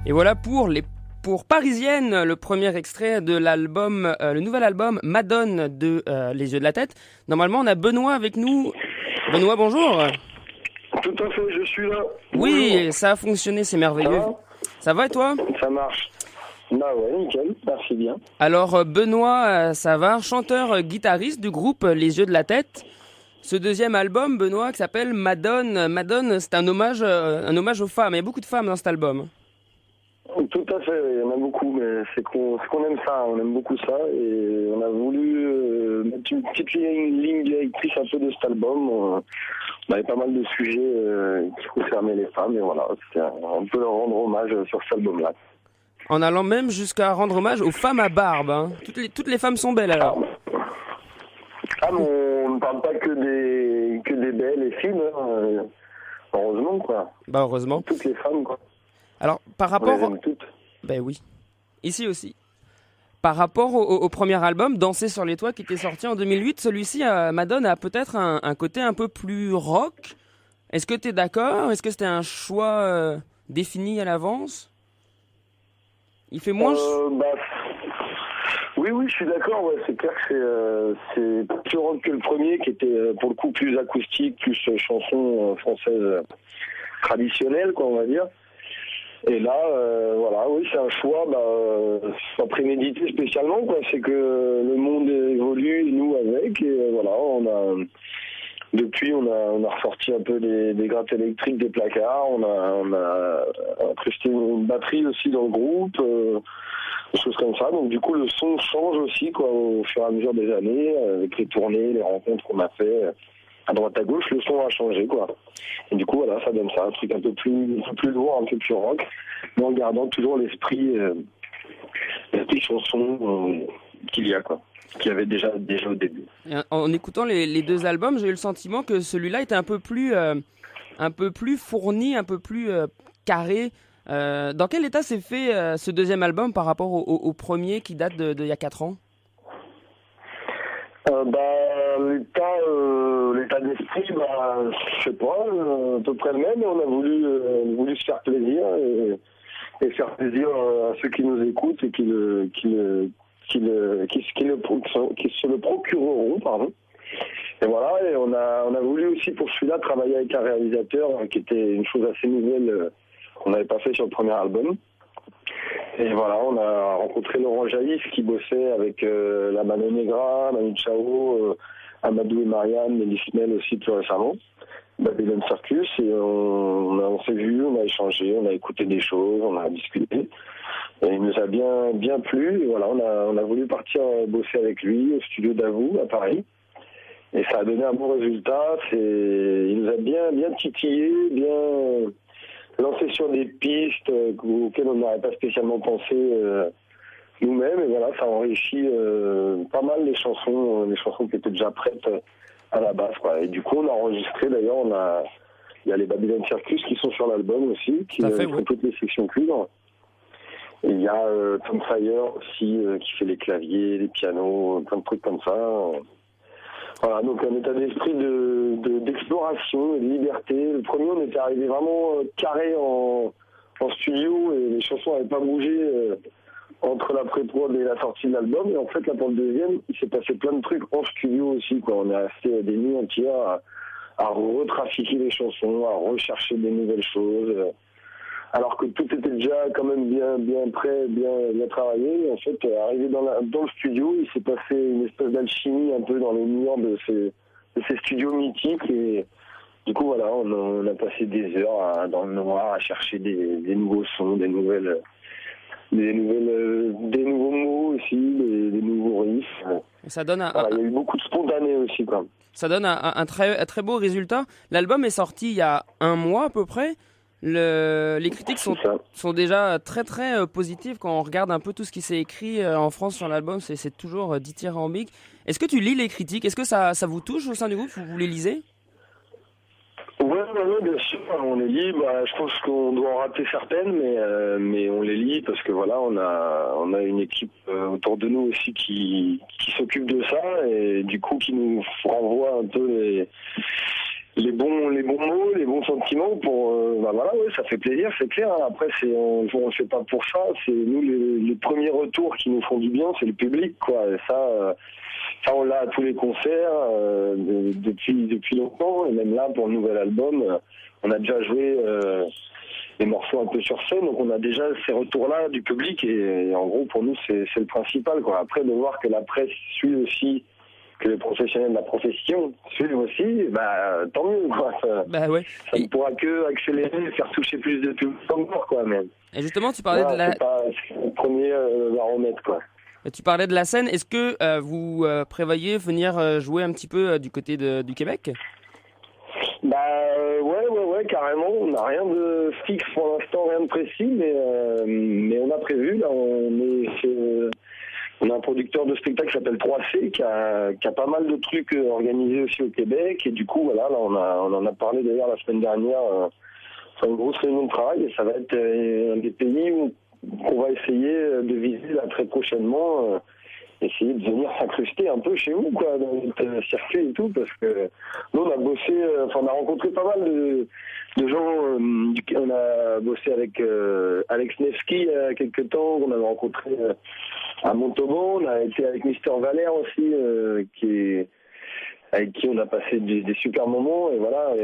Et voilà pour Parisienne, le premier extrait de l'album, le nouvel album Madone de Les Yeux de la Tête. Normalement, on a Benoît avec nous. Benoît, bonjour. Tout à fait, je suis là. Oui, Bonjour. ça a fonctionné, c'est merveilleux. Ça va et toi? Ça marche. Bah ouais, nickel, merci bien. Alors Benoît Savard, chanteur guitariste du groupe Les Yeux de la Tête. Ce deuxième album, Benoît, qui s'appelle Madone. Madone, c'est un hommage aux femmes. Il y a beaucoup de femmes dans cet album. Tout à fait, il y en a beaucoup, mais c'est qu'on aime ça, on aime beaucoup ça, et on a voulu mettre une petite ligne directrice un peu de cet album. On avait pas mal de sujets qui concernaient les femmes, et voilà, on peut leur rendre hommage sur cet album-là. En allant même jusqu'à rendre hommage aux femmes à barbe. Hein. Toutes les femmes sont belles alors. Mais on ne parle pas que des belles et fines, hein. Heureusement quoi. Bah heureusement. Toutes les femmes quoi. Alors par rapport... On les aime toutes. Ben oui. Ici aussi. Par rapport au premier album, Danser sur les toits, qui était sorti en 2008, celui-ci, Madone, a peut-être un côté un peu plus rock. Est-ce que tu es d'accord? Est-ce que c'était un choix défini à l'avance? Il fait moins... Oui, je suis d'accord. Ouais, c'est clair que c'est plus rock que le premier, qui était pour le coup plus acoustique, plus chanson française traditionnelle, quoi, on va dire. Et là, voilà, oui, c'est un choix, pas prémédité spécialement, quoi. C'est que le monde évolue et nous avec. Et voilà, depuis, on a ressorti un peu des grattes électriques des placards. On a incrusté une batterie aussi dans le groupe. Des choses comme ça. Donc du coup, le son change aussi quoi au fur et à mesure des années, avec les tournées, les rencontres qu'on a fait à droite à gauche, le son a changé quoi. Et du coup, voilà, ça donne ça, un truc un peu plus lourd, un peu plus rock, mais en gardant toujours l'esprit chanson qu'il y a quoi, qu'il y avait déjà au début. En écoutant les deux albums, j'ai eu le sentiment que celui-là était un peu plus fourni, un peu plus carré. Dans quel état s'est fait ce deuxième album par rapport au premier qui date de y a 4 ans? L'état d'esprit, je sais pas, à peu près le même, mais on a voulu se faire plaisir et faire plaisir à ceux qui nous écoutent et qui se le procureront, pardon. Et voilà, et on a voulu aussi pour celui-là travailler avec un réalisateur qui était une chose assez nouvelle qu'on n'avait pas fait sur le premier album. Et voilà, on a rencontré Laurent Jaïf qui bossait avec la Mano Negra, Manu Chao, Amadou et Marianne, Mélis Mel aussi plus récemment, Babylon Circus, et on s'est vu, on a échangé, on a écouté des choses, on a discuté. Et il nous a bien plu, et voilà, on a voulu partir bosser avec lui au studio d'Avou à Paris. Et ça a donné un bon résultat, il nous a bien titillé, bien lancé sur des pistes auxquelles on n'aurait pas spécialement pensé nous-mêmes, et voilà, ça enrichit pas mal les chansons qui étaient déjà prêtes à la base, quoi. Et du coup, on a enregistré, d'ailleurs, il y a les Babylon Circus qui sont sur l'album aussi, qui font toutes les sections cuivre. Et il y a Tom Fire aussi qui fait les claviers, les pianos, plein de trucs comme ça. Voilà, donc un état d'esprit d'exploration et de liberté. Le premier, on était arrivé vraiment carré en studio et les chansons n'avaient pas bougé entre la pré-prod et la sortie de l'album. Et en fait, là, pour le deuxième, il s'est passé plein de trucs en studio aussi, quoi. On est resté des nuits entières à retrafiquer les chansons, à rechercher des nouvelles choses. Alors que tout était déjà quand même bien prêt, bien travaillé. En fait, arrivé dans le studio, il s'est passé une espèce d'alchimie un peu dans les murs de ces studios mythiques. Et du coup, voilà, on a passé des heures dans le noir à chercher des nouveaux sons, des nouveaux mots aussi, des nouveaux riffs. Ça donne il y a eu beaucoup de spontané aussi, quoi. Ça donne un très beau résultat. L'album est sorti il y a 1 mois à peu près. Les critiques sont déjà très positives quand on regarde un peu tout ce qui s'est écrit en France sur l'album. C'est toujours dithyrambique. Est-ce que tu lis les critiques? Est-ce que ça vous touche au sein du groupe? Vous les lisez? Ouais, bien sûr, on les lit. Je pense qu'on doit en rater certaines, mais on les lit parce que voilà, on a une équipe autour de nous aussi qui s'occupe de ça et du coup qui nous renvoie un peu les bons mots, les bons sentiments pour voilà, ouais, ça fait plaisir, c'est clair. Après, on fait pas pour ça. C'est nous les premiers retours qui nous font du bien, c'est le public, quoi. Et ça on l'a à tous les concerts depuis longtemps. Et même là, pour le nouvel album, on a déjà joué des morceaux un peu sur scène, donc on a déjà ces retours-là du public. Et en gros, pour nous, c'est le principal, quoi. Après, de voir que la presse suit aussi, que les professionnels de la profession suivent aussi, tant mieux, quoi. Ça ne pourra que accélérer, faire toucher plus de public encore, quoi, même. Et justement, tu parlais c'est le premier baromètre, quoi. Tu parlais de la scène. Est-ce que vous prévoyez venir jouer un petit peu du côté du Québec? Ouais, carrément. On n'a rien de fixe pour l'instant, rien de précis, mais on a prévu. Là, on a un producteur de spectacle qui s'appelle 3C, qui a pas mal de trucs organisés aussi au Québec. Et du coup, voilà, là, on en a parlé d'ailleurs la semaine dernière. C'est une grosse réunion de travail et ça va être un des pays qu'on va essayer de viser là, très prochainement. Essayer de venir s'incruster un peu chez vous, quoi, dans notre circuit et tout, parce que nous, on a bossé, on a rencontré pas mal de gens. On a bossé avec Alex Nevsky il y a quelques temps, on avait rencontré à Montauban. On a été avec Mister Valère aussi, avec qui on a passé des super moments. Et voilà,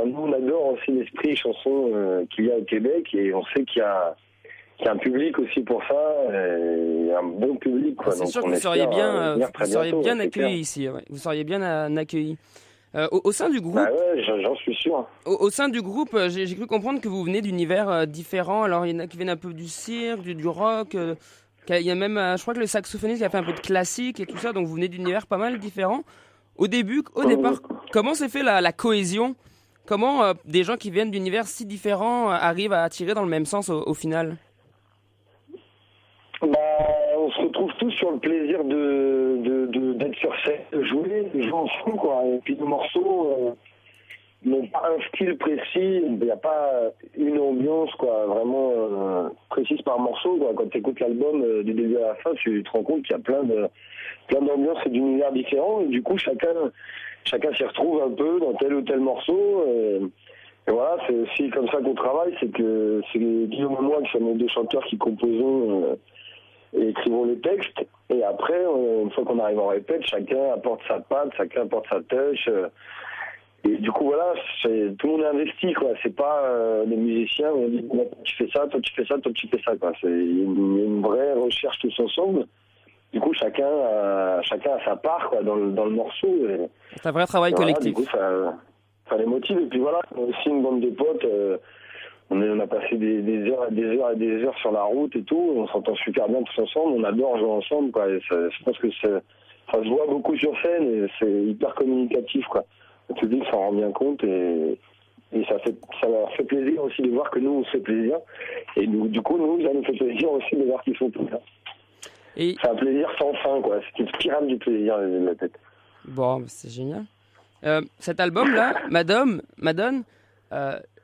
nous, on adore aussi l'esprit chanson qu'il y a au Québec, et on sait qu'il y a un public aussi pour ça, et un bon public, quoi. C'est sûr que vous seriez bien accueillis ici. Ouais. Vous seriez bien accueillis. Au sein du groupe, j'en suis sûr. Au sein du groupe, j'ai cru comprendre que vous venez d'univers différents. Alors, il y en a qui viennent un peu du cirque, du rock. Il y a même, je crois que le saxophoniste qui a fait un peu de classique et tout ça. Donc, vous venez d'univers pas mal différents. Au départ, comment s'est fait la cohésion? Comment des gens qui viennent d'univers si différents arrivent à tirer dans le même sens au final? On se retrouve tous sur le plaisir d'être sur scène, de jouer ensemble, quoi. Et puis nos morceaux n'ont pas un style précis, il n'y a pas une ambiance, quoi, vraiment précise par morceau, quoi. Quand tu écoutes l'album du début à la fin, tu te rends compte qu'il y a plein d'ambiances et d'univers différents, et du coup chacun s'y retrouve un peu dans tel ou tel morceau. Et voilà, c'est aussi comme ça qu'on travaille, c'est Guillaume et moi qui sommes les deux chanteurs qui composons et écrivons les textes. Et après, une fois qu'on arrive en répète, chacun apporte sa patte, chacun apporte sa touch. Et du coup, voilà, tout le monde est investi, quoi. C'est pas des musiciens où on dit toi tu fais ça, toi tu fais ça, toi tu fais ça, quoi. Il y a une vraie recherche tous ensemble. Du coup, chacun a sa part, quoi, dans le morceau. C'est un vrai travail collectif. Du coup, ça les motive. Et puis voilà, on a aussi une bande de potes. On a passé des heures et des heures sur la route et tout. On s'entend super bien tous ensemble. On adore jouer ensemble, quoi. Et je pense que ça se voit beaucoup sur scène et c'est hyper communicatif, quoi. Le public s'en rend bien compte et ça leur fait plaisir aussi de voir que nous, on se fait plaisir. Et du coup, ça nous fait plaisir aussi de voir qu'ils font tout ça. C'est un plaisir sans fin, quoi. C'est une spirale du plaisir de la tête. Bon, c'est génial. Cet album-là, Madone,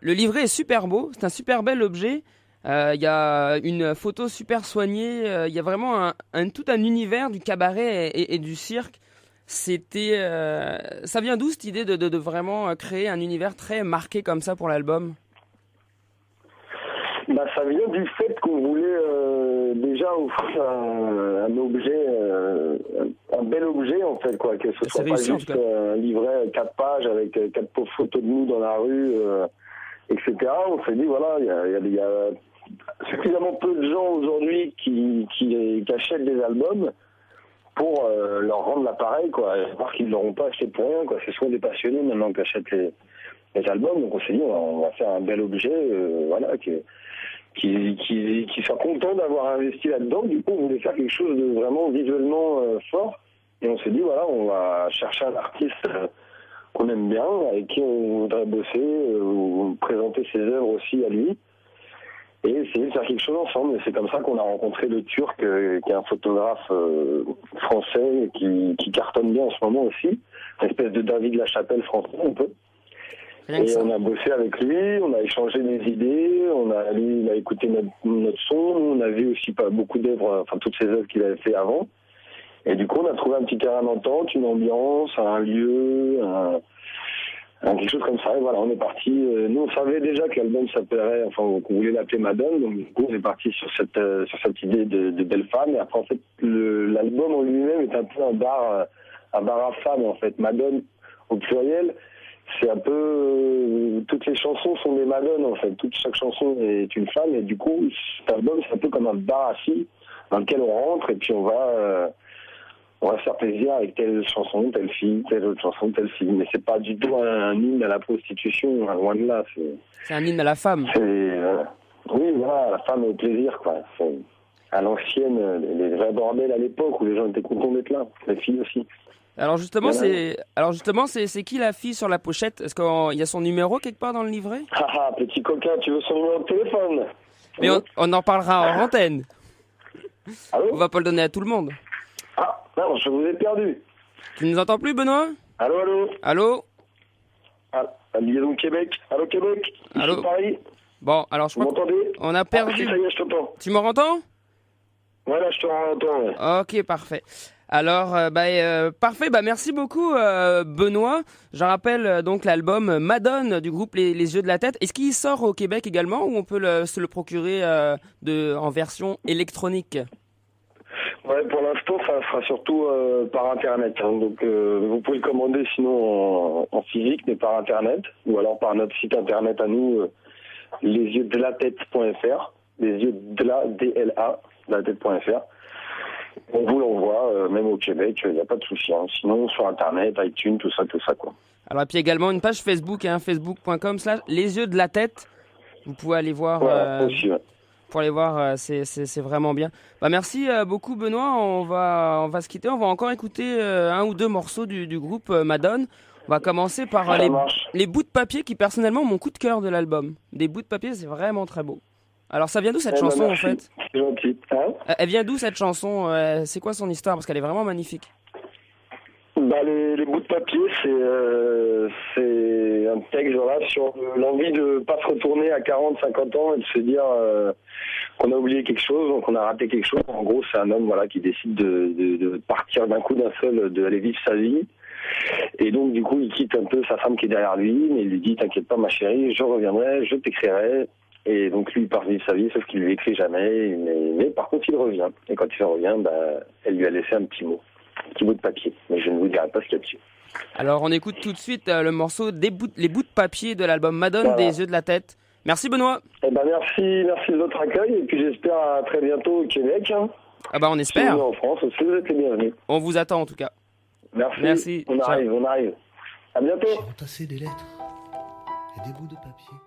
le livret est super beau, c'est un super bel objet. Il y a une photo super soignée. Il y a vraiment tout un univers du cabaret et du cirque. Ça vient d'où cette idée de vraiment créer un univers très marqué comme ça pour l'album? Ça vient du fait qu'on voulait déjà offrir un objet, un bel objet en fait, quoi, que ce soit pas juste un livret 4 pages avec 4 pauvres photos de nous dans la rue, etc. On s'est dit voilà, il y a suffisamment peu de gens aujourd'hui qui achètent des albums pour leur rendre l'appareil, quoi, et voir qu'ils ne l'auront pas acheté pour rien, quoi. C'est souvent des passionnés maintenant qui achètent les albums, donc on s'est dit on va faire un bel objet, voilà, qui soit content d'avoir investi là-dedans. Du coup, on voulait faire quelque chose de vraiment visuellement fort, et on s'est dit voilà, on va chercher un artiste qu'on aime bien, avec qui on voudrait bosser, ou présenter ses œuvres aussi à lui, et essayer de faire quelque chose ensemble. Et c'est comme ça qu'on a rencontré le Turc, qui est un photographe français qui cartonne bien en ce moment aussi, une espèce de David Lachapelle français un peu. Et on a bossé avec lui, on a échangé des idées, il a écouté notre son, on a vu aussi pas beaucoup d'œuvres, enfin toutes ces œuvres qu'il avait fait avant. Et du coup, on a trouvé un petit terrain d'entente, une ambiance, un lieu, Quelque chose comme ça, et voilà, on est parti. Nous, on savait déjà que l'album s'appellerait, enfin, qu'on voulait l'appeler Madone, donc du coup, on est parti sur cette idée de belle femme. Et après, en fait, l'album en lui-même est un peu un bar à femmes, en fait. Madone, au pluriel, c'est un peu... toutes les chansons sont des Madones, en fait. Chaque chanson est une femme, et du coup, cet album, c'est un peu comme un bar à filles dans lequel on rentre, et puis on va se faire plaisir avec telle chanson, telle fille, telle autre chanson, telle fille. Mais c'est pas du tout un hymne à la prostitution, loin de là. C'est un hymne à la femme. Oui, voilà, la femme au plaisir, quoi. C'est à l'ancienne, les vrais bordels à l'époque où les gens étaient contents d'être là, les filles aussi. Alors justement, c'est qui la fille sur la pochette? Est-ce qu'il y a son numéro quelque part dans le livret? Ah, petit coquin, tu veux son numéro de téléphone? Mais on en parlera en antenne. Allô? On va pas le donner à tout le monde. Ah, non, je vous ai perdu. Tu nous entends plus, Benoît? Allô, allô? Allô? Ah, liaison Québec. Allô, Québec? Ici Allô? Paris. Bon, alors je Vous crois m'entendez? qu'on a perdu... Ah, si, ça y est, je t'entends. Tu me entends? Voilà, je te entends, ouais. Ok, parfait. Alors, parfait. Merci beaucoup, Benoît. Je rappelle donc l'album Madone du groupe Les Yeux de la Tête. Est-ce qu'il sort au Québec également ou on peut se le procurer en version électronique? Ouais, pour l'instant, ça sera surtout par Internet. Hein. Donc, vous pouvez le commander sinon en physique, mais par Internet. Ou alors par notre site Internet à nous, lesyeuxdelatête.fr. lesyeuxdela, la tête.fr. On vous l'envoie, même au Québec, il n'y a pas de souci. Hein. Sinon, sur Internet, iTunes, tout ça, quoi. Alors, et puis également une page Facebook, facebook.com/Les Yeux de la Tête. Vous pouvez aller voir... aussi, ouais. Pour aller voir, c'est vraiment bien. Merci beaucoup, Benoît. On va se quitter. On va encore écouter un ou deux morceaux du groupe Madone. On va commencer par les bouts de papier qui, personnellement, mon coup de cœur de l'album. Des bouts de papier, c'est vraiment très beau. Alors, ça vient d'où cette chanson, en fait? C'est gentil. Hein? Elle vient d'où, cette chanson? C'est quoi son histoire? Parce qu'elle est vraiment magnifique. Les bouts de papier, c'est un texte sur l'envie de pas se retourner à 40, 50 ans et de se dire qu'on a oublié quelque chose, donc on a raté quelque chose. En gros, c'est un homme qui décide de partir d'un coup d'un seul, d'aller vivre sa vie. Et donc, du coup, il quitte un peu sa femme qui est derrière lui, mais il lui dit « T'inquiète pas, ma chérie, je reviendrai, je t'écrirai ». Et donc, lui, il part vivre sa vie, sauf qu'il lui écrit jamais. Mais par contre, il revient. Et quand il revient, elle lui a laissé un petit mot. Un petit bout de papier, mais je ne vous dirai pas ce qu'il y a dessus. Alors on écoute tout de suite le morceau Les bouts de papier de l'album Madone des Yeux de la Tête. Merci Benoît. Merci de votre accueil et puis j'espère à très bientôt au Québec. Hein. On espère. Si vous êtes en France aussi, vous êtes les bienvenus. On vous attend en tout cas. Merci. On arrive. À bientôt. J'ai entassé des lettres et des bouts de papier.